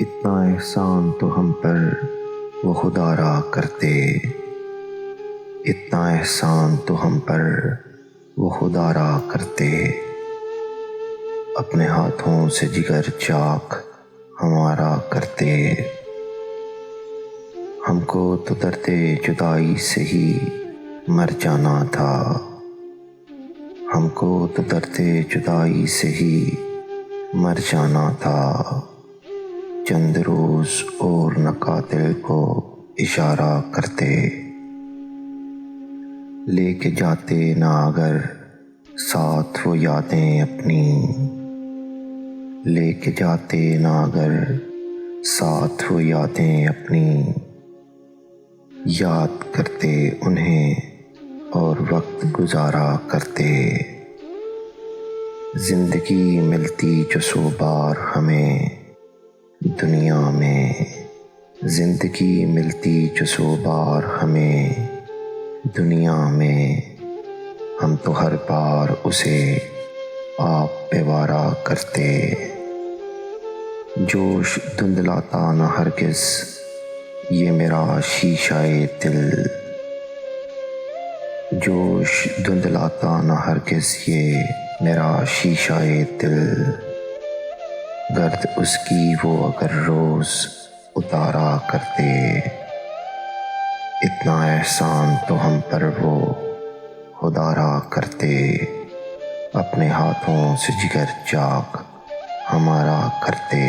اتنا احسان تو ہم پر وہ خدا را کرتے، اتنا احسان تو ہم پر وہ خدا را کرتے، اپنے ہاتھوں سے جگر چاک ہمارا کرتے۔ ہم کو تو درد جدائی سے ہی مر جانا تھا، ہم کو تو درد جدائی سے ہی مر جانا تھا، چند روز اور نہ قاتل کو اشارہ کرتے، لے کے جاتے نہ اگر ساتھ وہ یادیں اپنی، لے کے جاتے نہ اگر ساتھ وہ یادیں اپنی، یاد کرتے انہیں اور وقت گزارا کرتے۔ زندگی ملتی جو سو بار ہمیں دنیا میں، زندگی ملتی جو سو بار ہمیں دنیا میں، ہم تو ہر بار اسے آپ پہ وارا کرتے۔ جوش دھندلاتا نہ ہرگز یہ میرا شیشہ دل، جوش دھندلاتا نہ ہرگز یہ میرا شیشہ دل، گرد اس کی وہ اگر روز اتارا کرتے، اتنا احسان تو ہم پر وہ خدا را کرتے، اپنے ہاتھوں سے جگر چاک ہمارا کرتے۔